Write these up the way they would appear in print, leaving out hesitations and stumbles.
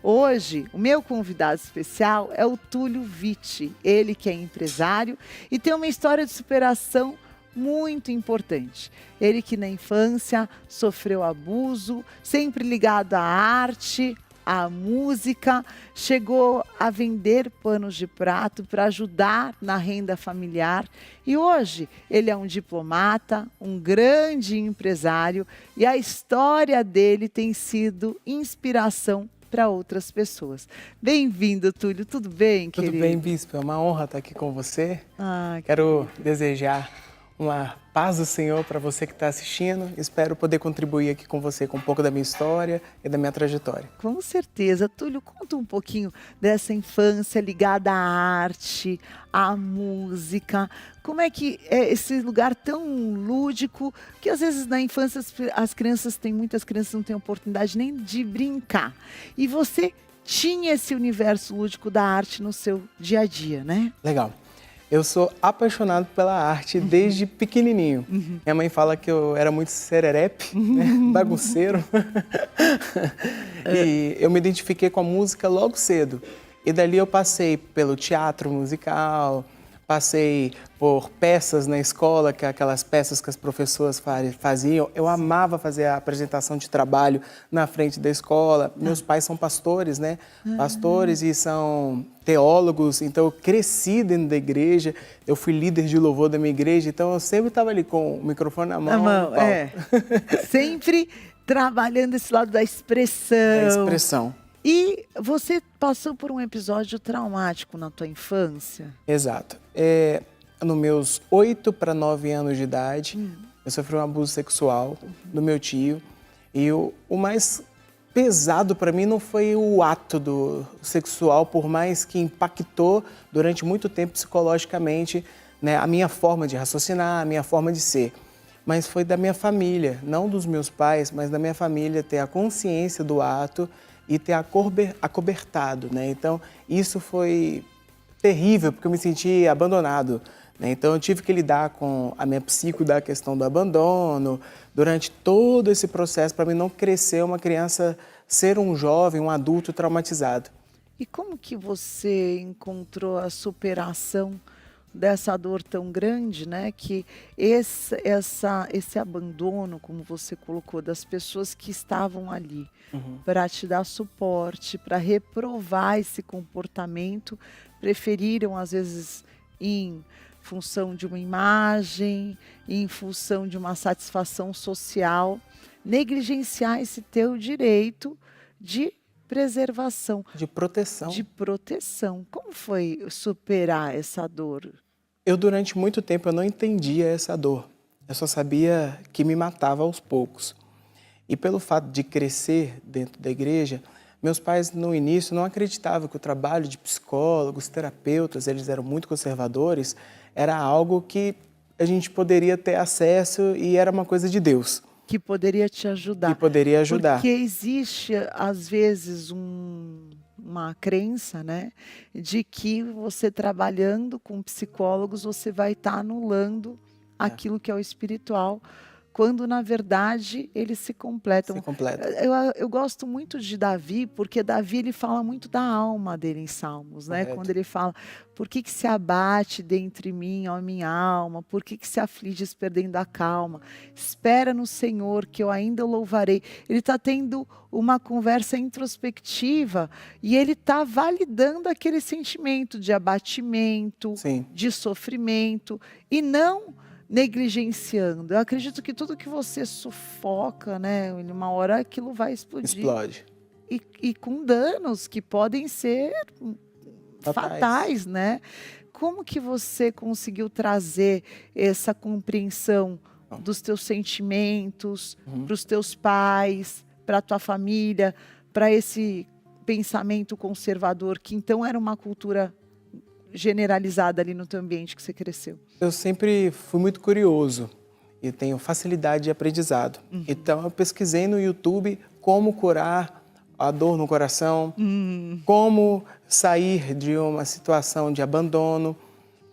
Hoje, o meu convidado especial é o Túlio Vitti, ele que é empresário e tem uma história de superação muito importante. Ele que na infância sofreu abuso, sempre ligado à arte, à música, chegou a vender panos de prato para ajudar na renda familiar e hoje ele é um diplomata, um grande empresário e a história dele tem sido inspiração para outras pessoas. Bem-vindo, Túlio. Tudo bem, querido? Tudo bem, Bispo. É uma honra estar aqui com você. Que Quero desejar uma paz do Senhor para você que está assistindo. Espero poder contribuir aqui com você com um pouco da minha história e da minha trajetória. Com certeza. Túlio, conta um pouquinho dessa infância ligada à arte, à música. Como é que é esse lugar tão lúdico que às vezes na infância muitas crianças não têm oportunidade nem de brincar. E você tinha esse universo lúdico da arte no seu dia a dia, né? Legal. Eu sou apaixonado pela arte desde pequenininho. Minha mãe fala que eu era muito sererepe, né? Bagunceiro. E eu me identifiquei com a música logo cedo. E dali eu passei pelo teatro musical, passei por peças na escola, que é aquelas peças que as professoras faziam. Eu amava fazer a apresentação de trabalho na frente da escola. Meus pais são pastores, né? Pastores e são teólogos, então eu cresci dentro da igreja. Eu fui líder de louvor da minha igreja, então eu sempre estava ali com o microfone na mão. Sempre trabalhando esse lado da expressão. Da expressão. E você passou por um episódio traumático na tua infância? Exato. Nos meus 8 para 9 anos de idade, eu sofri um abuso sexual do meu tio. E o mais pesado para mim não foi o ato sexual, por mais que impactou durante muito tempo psicologicamente, né, a minha forma de raciocinar, a minha forma de ser. Mas foi da minha família, não dos meus pais, mas da minha família ter a consciência do ato e ter acobertado, né? Então, isso foi terrível, porque eu me senti abandonado, né? Então, eu tive que lidar com a minha psico da questão do abandono, durante todo esse processo, para mim não crescer uma criança, ser um jovem, um adulto traumatizado. E como que você encontrou a superação dessa dor tão grande, né? Que esse abandono, como você colocou, das pessoas que estavam ali para te dar suporte, para reprovar esse comportamento, preferiram às vezes em função de uma imagem, em função de uma satisfação social, negligenciar esse teu direito de preservação. De proteção. De proteção. Como foi superar essa dor? Eu, durante muito tempo, eu não entendia essa dor. Eu só sabia que me matava aos poucos. E pelo fato de crescer dentro da igreja, meus pais, no início, não acreditavam que o trabalho de psicólogos, terapeutas, eles eram muito conservadores, era algo que a gente poderia ter acesso e era uma coisa de Deus. Que poderia te ajudar. Que poderia ajudar. Porque existe, às vezes, uma crença, né, de que você trabalhando com psicólogos, você vai estar anulando aquilo que é o espiritual, quando, na verdade, eles se completam. Se completa. Eu gosto muito de Davi, porque Davi ele fala muito da alma dele em Salmos, né? Quando ele fala, por que se abate dentre mim, ó minha alma? Por que se afliges perdendo a calma? Espera no Senhor, que eu ainda o louvarei. Ele está tendo uma conversa introspectiva e ele está validando aquele sentimento de abatimento, de sofrimento, e não negligenciando. Eu acredito que tudo que você sufoca, né, uma hora aquilo vai explodir. Explode. E com danos que podem ser fatais, né? Como que você conseguiu trazer essa compreensão dos teus sentimentos para os teus pais, para a tua família, para esse pensamento conservador que então era uma cultura generalizada ali no teu ambiente que você cresceu? Eu sempre fui muito curioso e tenho facilidade de aprendizado. Então eu pesquisei no YouTube como curar a dor no coração, como sair de uma situação de abandono,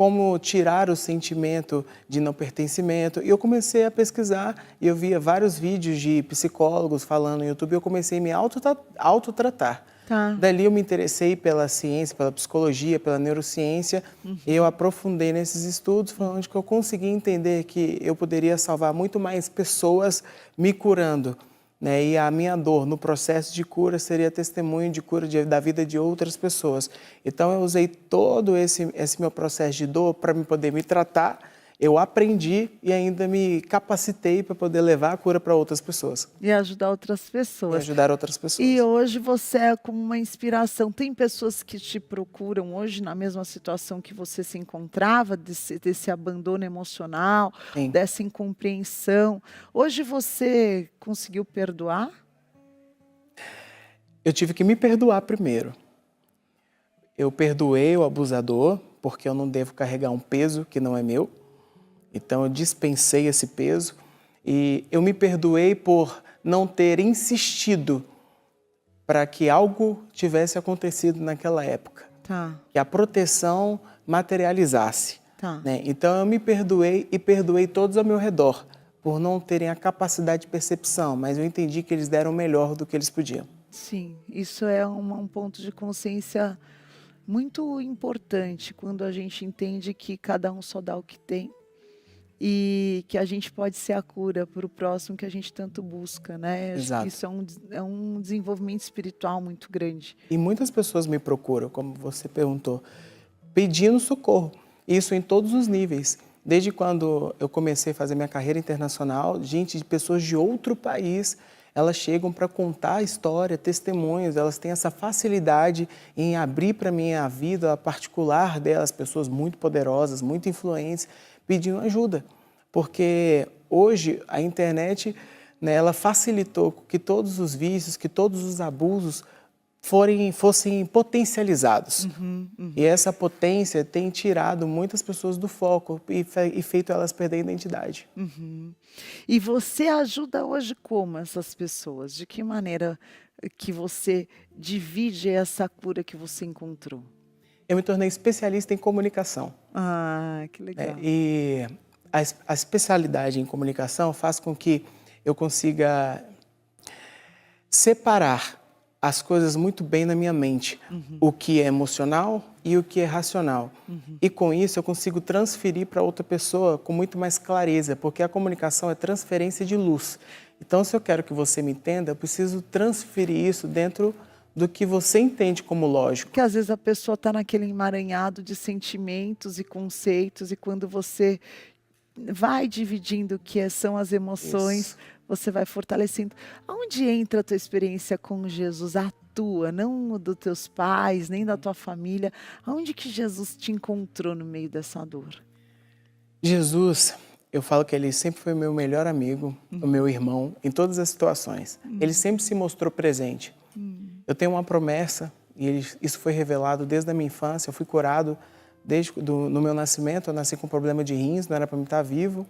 como tirar o sentimento de não pertencimento. E eu comecei a pesquisar e eu via vários vídeos de psicólogos falando no YouTube e eu comecei a me autotratar. Tá. Dali eu me interessei pela ciência, pela psicologia, pela neurociência, e eu aprofundei nesses estudos, foi onde que eu consegui entender que eu poderia salvar muito mais pessoas me curando, né? E a minha dor no processo de cura seria testemunho de cura da vida de outras pessoas. Então eu usei todo esse meu processo de dor para poder me tratar. Eu aprendi e ainda me capacitei para poder levar a cura para outras pessoas. E ajudar outras E pessoas. ajudar outras pessoas. E hoje você é como uma inspiração. Tem pessoas que te procuram hoje na mesma situação que você se encontrava, desse abandono emocional, Sim. dessa incompreensão. Hoje você conseguiu perdoar? Eu tive que me perdoar primeiro. Eu perdoei o abusador, porque eu não devo carregar um peso que não é meu. Então eu dispensei esse peso e eu me perdoei por não ter insistido para que algo tivesse acontecido naquela época, Tá, que a proteção materializasse, tá. né? Então eu me perdoei e perdoei todos ao meu redor por não terem a capacidade de percepção, mas eu entendi que eles deram o melhor do que eles podiam. Sim, isso é um ponto de consciência muito importante quando a gente entende que cada um só dá o que tem. E que a gente pode ser a cura para o próximo que a gente tanto busca, né? Acho que Exato. isso é um desenvolvimento espiritual muito grande. E muitas pessoas me procuram, como você perguntou, pedindo socorro. Isso em todos os níveis. Desde quando eu comecei a fazer minha carreira internacional, gente de pessoas de outro país, elas chegam para contar a história, testemunhos, elas têm essa facilidade em abrir para mim a vida particular delas, pessoas muito poderosas, muito influentes, pedindo ajuda. Porque hoje a internet, né, ela facilitou que todos os vícios, que todos os abusos fossem potencializados. E essa potência tem tirado muitas pessoas do foco e feito elas perderem a identidade. E você ajuda hoje como essas pessoas? De que maneira que você divide essa cura que você encontrou? Eu me tornei especialista em comunicação. Ah, que Né? legal. E a especialidade em comunicação faz com que eu consiga separar as coisas muito bem na minha mente, o que é emocional e o que é racional. E com isso eu consigo transferir para outra pessoa com muito mais clareza, porque a comunicação é transferência de luz. Então, se eu quero que você me entenda, eu preciso transferir isso dentro do que você entende como lógico. Porque às vezes a pessoa está naquele emaranhado de sentimentos e conceitos, e quando você vai dividindo o que são as emoções, Isso. você vai fortalecendo. Aonde entra a tua experiência com Jesus? A tua, não dos teus pais, nem da tua família. Aonde que Jesus te encontrou no meio dessa dor? Jesus, eu falo que ele sempre foi o meu melhor amigo, o meu irmão, em todas as situações. Ele sempre se mostrou presente. Eu tenho uma promessa, e isso foi revelado desde a minha infância. Eu fui curado no meu nascimento. Eu nasci com problema de rins, não era para mim estar vivo.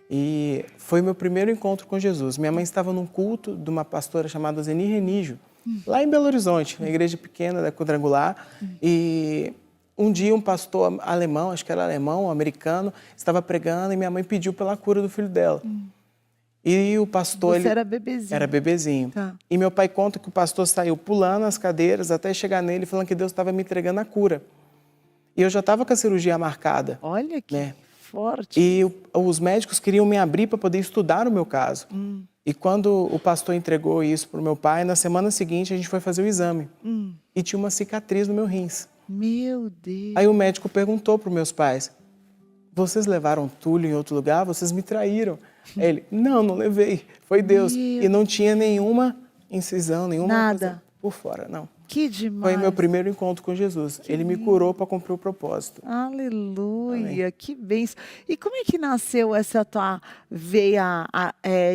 E foi meu primeiro encontro com Jesus. Minha mãe estava num culto de uma pastora chamada Zeni Remígio, lá em Belo Horizonte, na igreja pequena da Quadrangular. E um dia um pastor alemão, acho que era alemão, americano, estava pregando e minha mãe pediu pela cura do filho dela. E o pastor... Você era bebezinho. Era bebezinho. Tá. E meu pai conta que o pastor saiu pulando as cadeiras até chegar nele, falando que Deus estava me entregando a cura. E eu já estava com a cirurgia marcada. Olha que né? forte. E os médicos queriam me abrir para poder estudar o meu caso. E quando o pastor entregou isso para o meu pai, na semana seguinte a gente foi fazer o exame. E tinha uma cicatriz no meu rins. Meu Deus. Aí o médico perguntou para os meus pais: vocês levaram Túlio em outro lugar? Vocês me traíram. Aí ele: não levei. Foi Deus. Meu E não tinha nenhuma incisão, nenhuma Nada. coisa por fora, não. Que demais. Foi meu primeiro encontro com Jesus. Ele me curou para cumprir o propósito. Aleluia, que bênção. E como é que nasceu essa tua veia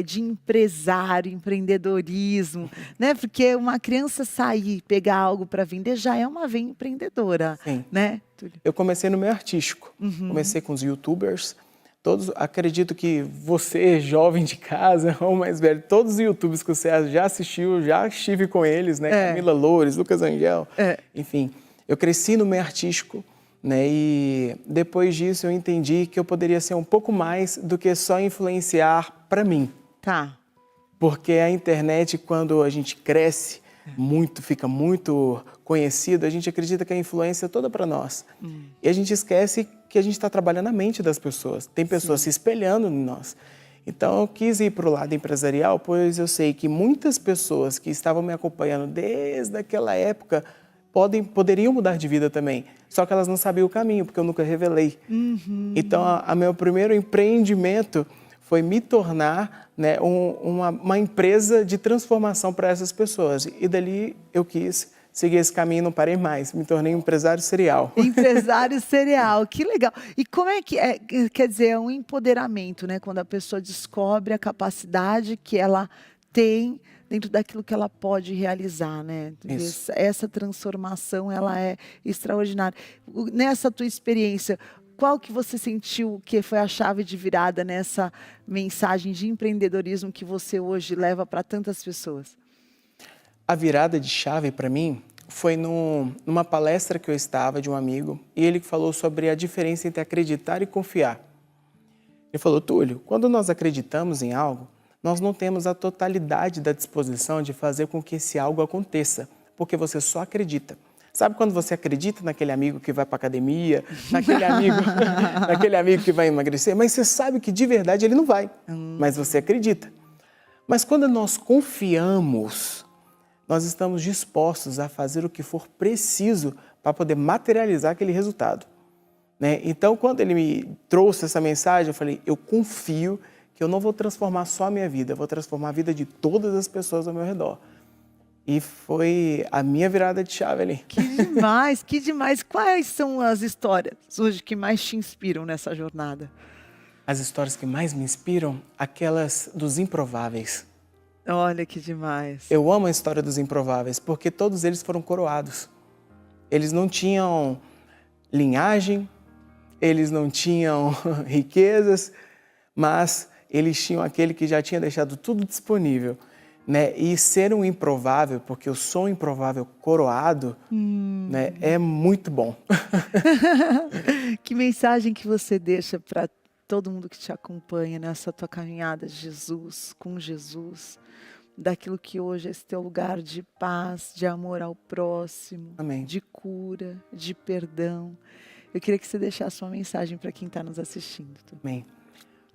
de empresário, empreendedorismo, né? Porque uma criança sair, pegar algo para vender, já é uma veia empreendedora, Sim. né, Túlio? Eu comecei no meio artístico. Comecei com os YouTubers. Todos, acredito que você, jovem de casa, ou mais velho, todos os YouTubers que você já assistiu, já estive com eles, né? Camila Loures, Lucas Angel, enfim. Eu cresci no meio artístico, né? E depois disso eu entendi que eu poderia ser um pouco mais do que só influenciar para mim. Tá. Porque a internet, quando a gente cresce, fica muito conhecido, a gente acredita que a influência é toda para nós. E a gente esquece que a gente está trabalhando a mente das pessoas. Tem pessoas se espelhando em nós. Então, eu quis ir para o lado empresarial, pois eu sei que muitas pessoas que estavam me acompanhando desde aquela época poderiam mudar de vida também. Só que elas não sabiam o caminho, porque eu nunca revelei. Então, a meu primeiro empreendimento foi me tornar, né, uma empresa de transformação para essas pessoas. E dali eu quis seguir esse caminho e não parei mais. Me tornei um empresário serial. Empresário serial, que legal. E como é que é? Quer dizer, é um empoderamento, né? Quando a pessoa descobre a capacidade que ela tem dentro daquilo que ela pode realizar, né? Isso. Essa transformação, ela é extraordinária. Nessa tua experiência, qual que você sentiu que foi a chave de virada nessa mensagem de empreendedorismo que você hoje leva para tantas pessoas? A virada de chave para mim foi numa palestra que eu estava de um amigo, e ele falou sobre a diferença entre acreditar e confiar. Ele falou: Túlio, quando nós acreditamos em algo, nós não temos a totalidade da disposição de fazer com que esse algo aconteça, porque você só acredita. Sabe quando você acredita naquele amigo que vai para a academia, naquele amigo que vai emagrecer, mas você sabe que de verdade ele não vai, mas você acredita. Mas quando nós confiamos, nós estamos dispostos a fazer o que for preciso para poder materializar aquele resultado, né? Então, quando ele me trouxe essa mensagem, eu falei: eu confio que eu não vou transformar só a minha vida, eu vou transformar a vida de todas as pessoas ao meu redor. E foi a minha virada de chave ali. Que demais, que demais. Quais são as histórias hoje que mais te inspiram nessa jornada? As histórias que mais me inspiram, aquelas dos improváveis. Olha que demais. Eu amo a história dos improváveis, porque todos eles foram coroados. Eles não tinham linhagem, eles não tinham riquezas, mas eles tinham aquele que já tinha deixado tudo disponível, né? E ser um improvável, porque eu sou um improvável coroado, né, é muito bom. Que mensagem que você deixa para todo mundo que te acompanha nessa tua caminhada de Jesus, com Jesus, daquilo que hoje é esse teu lugar de paz, de amor ao próximo, Amém. de cura, de perdão. Eu queria que você deixasse uma mensagem para quem está nos assistindo. Amém.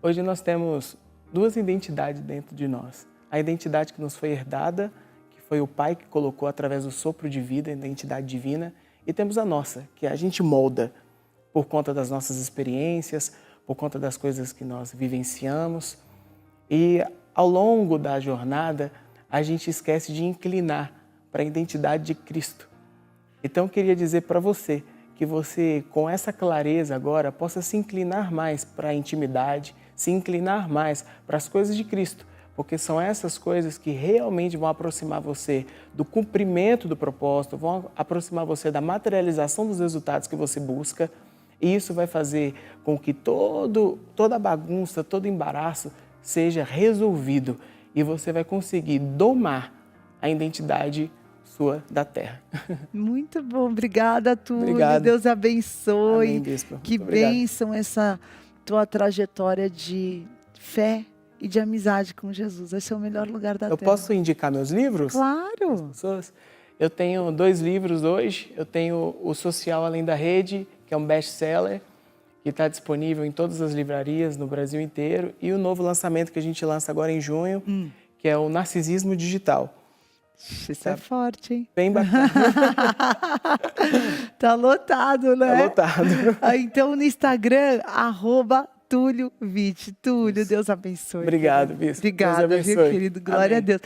Hoje nós temos duas identidades dentro de nós. A identidade que nos foi herdada, que foi o Pai que colocou através do sopro de vida, a identidade divina, e temos a nossa, que a gente molda por conta das nossas experiências, por conta das coisas que nós vivenciamos. E ao longo da jornada, a gente esquece de inclinar para a identidade de Cristo. Então eu queria dizer para você que você, com essa clareza agora, possa se inclinar mais para a intimidade, se inclinar mais para as coisas de Cristo, porque são essas coisas que realmente vão aproximar você do cumprimento do propósito, vão aproximar você da materialização dos resultados que você busca, e isso vai fazer com que toda bagunça, todo embaraço seja resolvido, e você vai conseguir domar a identidade sua da terra. Muito bom, obrigada, Túlio. Obrigado. Deus abençoe. Amém, bispo. Que Muito obrigado. bênção essa tua trajetória de fé e de amizade com Jesus. Esse é o melhor lugar da Eu terra. posso indicar meus livros? Claro. Pessoas? Eu tenho 2 livros hoje. Eu tenho o Social Além da Rede, que é um best-seller, que está disponível em todas as livrarias no Brasil inteiro. E o novo lançamento que a gente lança agora em junho, que é o Narcisismo Digital. Isso é forte, hein? Bem bacana. Tá lotado, né? Tá lotado. Então, no Instagram, @TúlioVitti. Túlio, Deus abençoe. Obrigado, bispo. Obrigada, Deus viu, abençoe. querido? Glória Amém. a Deus.